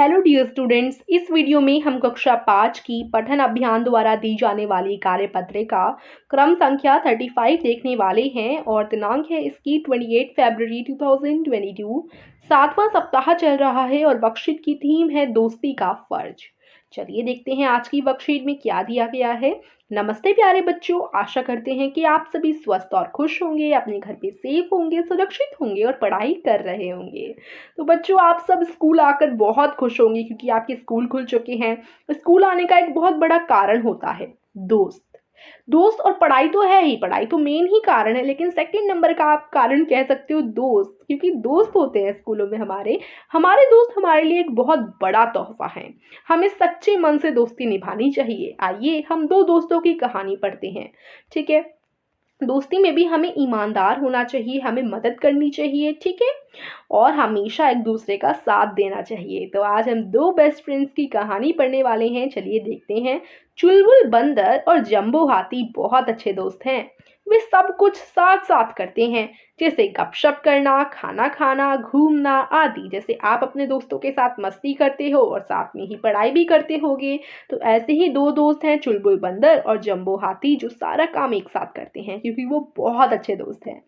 Hello dear students, इस video में हम कक्षा 5 की पठन अभियान द्वारा दी जाने वाली कार्यपत्रिका क्रम संख्या 35 देखने वाले हैं और दिनांक है इसकी 28 फरवरी 2022। 7वां सप्ताह चल रहा है और वर्कशीट की थीम है दोस्ती का फर्ज। चलिए देखते हैं आज की वर्कशीट में क्या दिया गया है। नमस्ते प्यारे बच्चों, आशा करते हैं कि आप सभी स्वस्थ और खुश होंगे, अपने घर पे सेफ होंगे, सुरक्षित होंगे और पढ़ाई कर रहे होंगे। तो बच्चों, आप सब स्कूल आकर बहुत खुश होंगे क्योंकि आपके स्कूल खुल चुके हैं। स्कूल आने का एक बहुत बड़ा कारण होता है दोस्त। दोस्त और पढ़ाई तो है ही, पढ़ाई तो मेन ही कारण है, लेकिन सेकंड नंबर का आप कारण कह सकते हो दोस्त, क्योंकि दोस्त होते हैं स्कूलों में हमारे हमारे दोस्त हमारे लिए एक बहुत बड़ा तोहफा है। हमें सच्चे मन से दोस्ती निभानी चाहिए। आइए हम दो दोस्तों की कहानी पढ़ते हैं। ठीक है, दोस्ती में भी हमें ईमानदार होना चाहिए, हमें मदद करनी चाहिए, ठीक है, और हमेशा एक दूसरे का साथ देना चाहिए। तो आज हम दो बेस्ट फ्रेंड्स की कहानी पढ़ने वाले हैं। चलिए देखते हैं। चुलबुल बंदर और जंबो हाथी बहुत अच्छे दोस्त हैं। वे सब कुछ साथ साथ करते हैं, जैसे गपशप करना, खाना खाना, घूमना आदि। जैसे आप अपने दोस्तों के साथ मस्ती करते हो और साथ में ही पढ़ाई भी करते होगे, तो ऐसे ही दो दोस्त हैं, चुलबुल बंदर और जंबो हाथी, जो सारा काम एक साथ करते हैं क्योंकि वो बहुत अच्छे दोस्त हैं।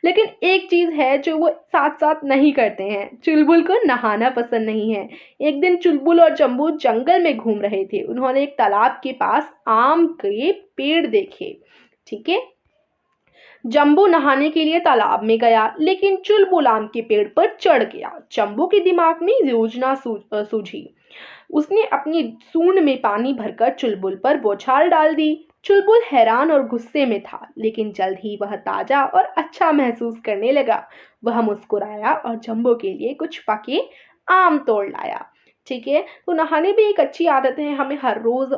लेकिन एक चीज है जो वो साथ साथ नहीं करते हैं। चुलबुल को नहाना पसंद नहीं है। एक दिन चुलबुल और जंबू जंगल में घूम रहे थे। उन्होंने एक तालाब के पास आम के पेड़ देखे। ठीक है, जंबू नहाने के लिए तालाब में गया, लेकिन चुलबुल आम के पेड़ पर चढ़ गया। जंबू के दिमाग में योजना सूझी। उसने अपनी सूंड में पानी भरकर चुलबुल पर बौछार डाल दी। चुलबुल हैरान और गुस्से में था, लेकिन जल्द ही वह ताजा और अच्छा महसूस करने लगा। वह मुस्कुराया और जंबो के लिए कुछ पके आम तोड़ लाया। ठीक है, तो नहाने भी एक अच्छी आदत है, हमें हर रोज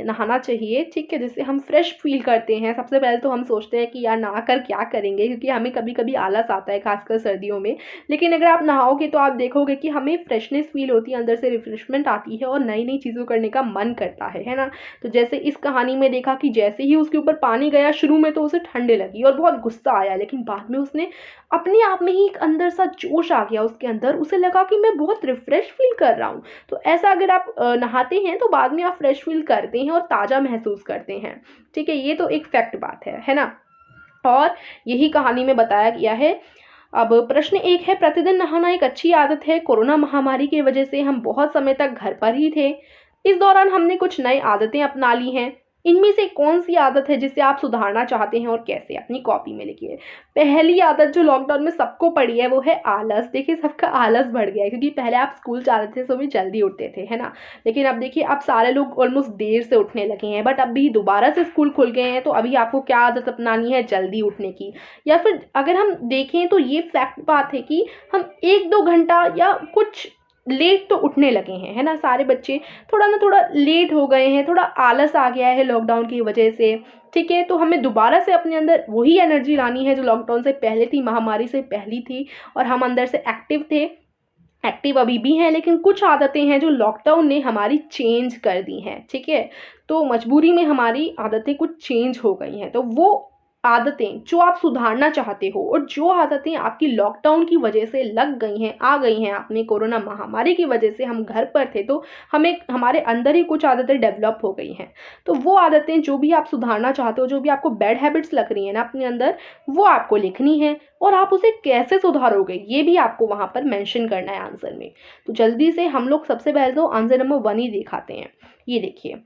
नहाना चाहिए। ठीक है, जिससे हम फ्रेश फील करते हैं। सबसे पहले तो हम सोचते हैं कि यार नहा कर क्या करेंगे, क्योंकि हमें कभी कभी आलस आता है, खासकर सर्दियों में। लेकिन अगर आप नहाओगे तो आप देखोगे कि हमें फ्रेशनेस फील होती है, अंदर से रिफ्रेशमेंट आती है और नई नई चीज़ों करने का मन करता है ना। तो जैसे इस कहानी में देखा कि जैसे ही उसके ऊपर पानी गया, शुरू में तो उसे ठंडे लगी और बहुत गुस्सा आया, लेकिन बाद में उसने अपने आप में ही एक अंदर सा जोश आ गया उसके अंदर। उसे लगा कि मैं बहुत रिफ्रेश फील कर रहा हूँ। तो ऐसा अगर आप नहाते हैं तो बाद में आप फ्रेश फील करते हैं और ताज़ा महसूस करते हैं। ठीक है, ये तो एक फैक्ट बात है ना। और यही कहानी में बताया गया है। अब प्रश्न एक है, प्रतिदिन नहाना एक अच्छी आदत है। कोरोना महामारी की वजह से हम बहुत समय तक घर पर ही थे। इस दौरान हमने कुछ नई आदतें अपना ली हैं। इनमें से कौन सी आदत है जिसे आप सुधारना चाहते हैं और कैसे? अपनी कॉपी में लिखिए। पहली आदत जो लॉकडाउन में सबको पड़ी है वो है आलस। देखिए, सबका आलस बढ़ गया है, क्योंकि पहले आप स्कूल जाते थे सुबह जल्दी उठते थे, है ना। लेकिन अब देखिए, अब सारे लोग ऑलमोस्ट देर से उठने लगे हैं। बट अभी दोबारा से स्कूल खुल गए हैं, तो अभी आपको क्या आदत अपनानी है? जल्दी उठने की। या फिर अगर हम देखें तो ये फैक्ट बात है कि हम 1-2 घंटा या कुछ लेट तो उठने लगे हैं, है ना। सारे बच्चे थोड़ा लेट हो गए हैं, थोड़ा आलस आ गया है लॉकडाउन की वजह से। ठीक है, तो हमें दोबारा से अपने अंदर वही एनर्जी लानी है जो लॉकडाउन से पहले थी, महामारी से पहली थी, और हम अंदर से एक्टिव थे, एक्टिव अभी भी हैं। लेकिन कुछ आदतें हैं जो लॉकडाउन ने हमारी चेंज कर दी हैं। ठीक है, तो मजबूरी में हमारी आदतें कुछ चेंज हो गई हैं। तो वो आदतें जो आप सुधारना चाहते हो और जो आदतें आपकी लॉकडाउन की वजह से लग गई हैं, आ गई हैं, आपने कोरोना महामारी की वजह से हम घर पर थे, तो हमें हमारे अंदर ही कुछ आदतें डेवलप हो गई हैं। तो वो आदतें जो भी आप सुधारना चाहते हो, जो भी आपको बैड हैबिट्स लग रही हैं ना अपने अंदर, वो आपको लिखनी है। और आप उसे कैसे सुधारोगे ये भी आपको वहाँ पर मेंशन करना है आंसर में। तो जल्दी से हम लोग सबसे पहले तो आंसर नंबर 1 ही दिखाते हैं। ये देखिए,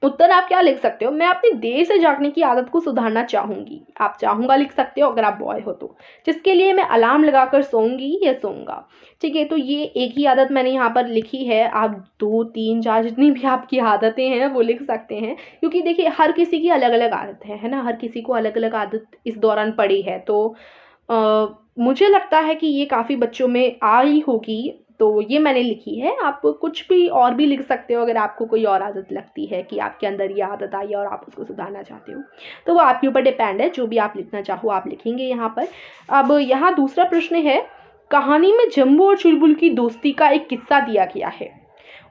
उत्तर आप क्या लिख सकते हो? मैं अपनी देर से जागने की आदत को सुधारना चाहूंगी। आप चाहूंगा लिख सकते हो अगर आप बॉय हो तो। जिसके लिए मैं अलार्म लगाकर सोऊंगी या सोऊंगा। ठीक है, तो ये एक ही आदत मैंने यहाँ पर लिखी है। आप 2, 3, 4 जितनी भी आपकी आदतें हैं वो लिख सकते हैं, क्योंकि देखिए हर किसी की अलग अलग आदत है ना। हर किसी को अलग अलग आदत इस दौरान पड़ी है। तो मुझे लगता है कि ये काफ़ी बच्चों में आई होगी, तो ये मैंने लिखी है। आप कुछ भी और भी लिख सकते हो अगर आपको कोई और आदत लगती है कि आपके अंदर ये आदत आई है और आप उसको सुधारना चाहते हो, तो वो आपके ऊपर डिपेंड है। जो भी आप लिखना चाहो आप लिखेंगे यहाँ पर। अब यहाँ दूसरा प्रश्न है, कहानी में जंबू और चुलबुल की दोस्ती का एक किस्सा दिया गया है।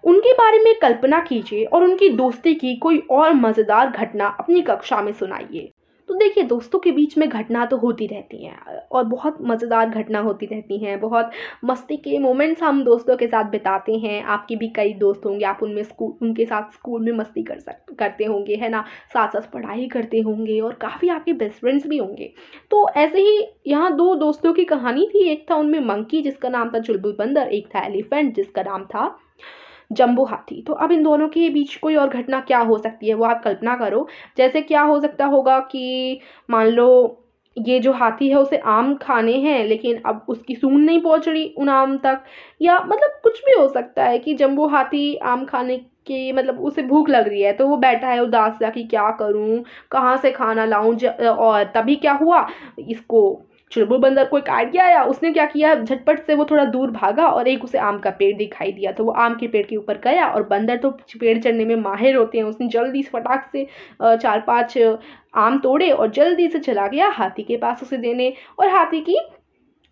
उनके बारे में कल्पना कीजिए और उनकी दोस्ती की कोई और मज़ेदार घटना अपनी कक्षा में सुनाइए। तो देखिए, दोस्तों के बीच में घटना तो होती रहती हैं और बहुत मज़ेदार घटना होती रहती हैं, बहुत मस्ती के मोमेंट्स हम दोस्तों के साथ बिताते हैं। आपके भी कई दोस्त होंगे, आप उनके साथ स्कूल में मस्ती करते होंगे, है ना? साथ-साथ पढ़ाई करते होंगे और काफ़ी आपके बेस्ट फ्रेंड्स भी होंगे। तो ऐसे ही यहाँ 2 दोस्तों की कहानी थी, एक था उनमें मंकी जिसका नाम था चुलबुल बंदर, एक था एलिफेंट जिसका नाम था जंबू हाथी। तो अब इन दोनों के बीच कोई और घटना क्या हो सकती है, वो आप कल्पना करो। जैसे क्या हो सकता होगा कि मान लो ये जो हाथी है उसे आम खाने हैं, लेकिन अब उसकी सूंड नहीं पहुँच रही उन आम तक, या मतलब कुछ भी हो सकता है कि जंबू हाथी आम खाने के मतलब उसे भूख लग रही है, तो वो बैठा है उदास सा कि क्या करूँ, कहाँ से खाना लाऊँ और तभी क्या हुआ, इसको चुलबुल बंदर को एक आइडिया आया। उसने क्या किया, झटपट से वो थोड़ा दूर भागा और एक उसे आम का पेड़ दिखाई दिया, तो वो आम के पेड़ के ऊपर गया और बंदर तो पेड़ चढ़ने में माहिर होते हैं। उसने जल्दी से फटाक से 4-5 आम तोड़े और जल्दी से चला गया हाथी के पास उसे देने, और हाथी की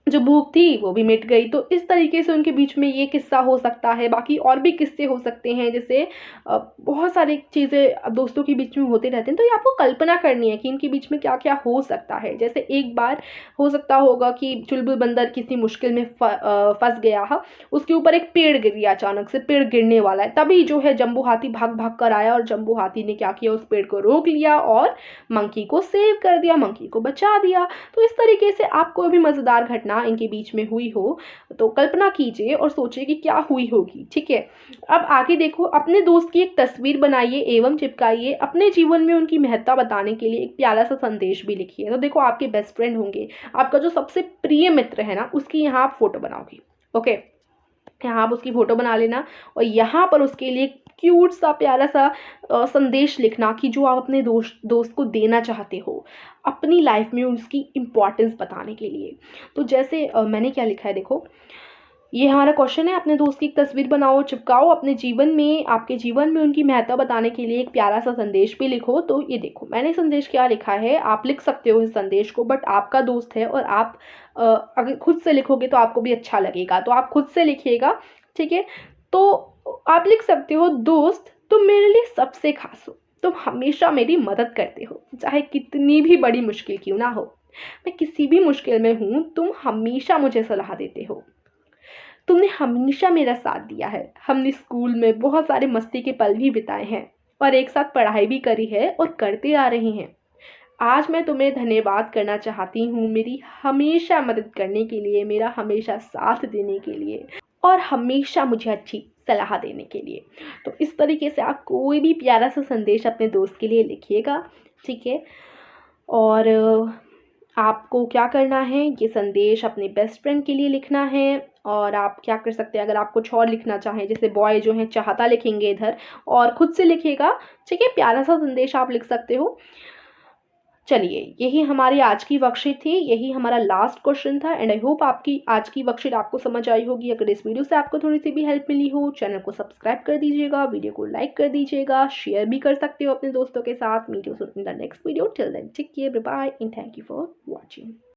जो भूख थी वो भी मिट गई। तो इस तरीके से उनके बीच में ये किस्सा हो सकता है। बाकी और भी किस्से हो सकते हैं, जैसे बहुत सारी चीज़ें दोस्तों के बीच में होते रहते हैं। तो ये आपको कल्पना करनी है कि इनके बीच में क्या-क्या हो सकता है। जैसे एक बार हो सकता होगा कि चुलबुल बंदर किसी मुश्किल में फँस गया है। उसके ऊपर एक पेड़ गिर गया, अचानक से पेड़ गिरने वाला है। तभी जो है जंबू हाथी भाग-भाग कर आया और जंबू हाथी ने क्या किया, उस पेड़ को रोक लिया और मंकी को सेव कर दिया, मंकी को बचा दिया। तो इस तरीके से आप कोई भी मज़ेदार घटना इनके बीच में हुई हो, तो कल्पना कीजिए और सोचिए कि क्या हुई होगी, ठीक है? अब आगे देखो, अपने दोस्त की एक तस्वीर बनाइए एवं चिपकाइए। अपने जीवन में उनकी महत्ता बताने के लिए एक प्यारा-सा संदेश भी लिखिए। तो देखो, आपके बेस्ट फ्रेंड होंगे, आपका जो सबसे प्रिय मित्र है ना, उसकी यहाँ आप फ़ोटो बनाओगे, ओके? यहाँ आप उसकी फ़ोटो बना लेना और यहाँ पर उसके लिए क्यूट सा प्यारा सा संदेश लिखना कि जो आप अपने दोस्त को देना चाहते हो, अपनी लाइफ में उसकी इम्पोर्टेंस बताने के लिए। तो जैसे मैंने क्या लिखा है देखो, ये हमारा क्वेश्चन है, अपने दोस्त की एक तस्वीर बनाओ, चिपकाओ, अपने जीवन में आपके जीवन में उनकी महत्ता बताने के लिए एक प्यारा-सा संदेश भी लिखो। तो ये देखो, मैंने संदेश क्या लिखा है, आप लिख सकते हो इस संदेश को, बट आपका दोस्त है और आप अगर खुद से लिखोगे तो आपको भी अच्छा लगेगा, तो आप खुद से लिखिएगा, ठीक है? तो आप लिख सकते हो, दोस्त तुम मेरे लिए सबसे ख़ास हो, तुम हमेशा मेरी मदद करते हो, चाहे कितनी भी बड़ी मुश्किल क्यों ना हो। मैं किसी भी मुश्किल में हूँ, तुम हमेशा मुझे सलाह देते हो। तुमने हमेशा मेरा साथ दिया है। हमने स्कूल में बहुत सारे मस्ती के पल भी बिताए हैं और एक साथ पढ़ाई भी करी है और करते आ रहे हैं। आज मैं तुम्हें धन्यवाद करना चाहती हूँ, मेरी हमेशा मदद करने के लिए, मेरा हमेशा साथ देने के लिए और हमेशा मुझे अच्छी सलाह देने के लिए। तो इस तरीके से आप कोई भी प्यारा सा संदेश अपने दोस्त के लिए लिखिएगा, ठीक है? और आपको क्या करना है, ये संदेश अपने बेस्ट फ्रेंड के लिए लिखना है। और आप क्या कर सकते हैं, अगर आप कुछ और लिखना चाहें, जैसे बॉय जो है चाहता लिखेंगे इधर और खुद से लिखेगा, ठीक है? प्यारा सा संदेश आप लिख सकते हो। चलिए, यही हमारी आज की वर्कशीट थी, यही हमारा लास्ट क्वेश्चन था एंड आई होप आपकी आज की वर्कशीट आपको समझ आई होगी। अगर इस वीडियो से आपको थोड़ी सी भी हेल्प मिली हो, चैनल को सब्सक्राइब कर दीजिएगा, वीडियो को लाइक कर दीजिएगा, शेयर भी कर सकते हो अपने दोस्तों के साथ। Meet you soon in the next video, till then take care, bye bye and thank you for watching.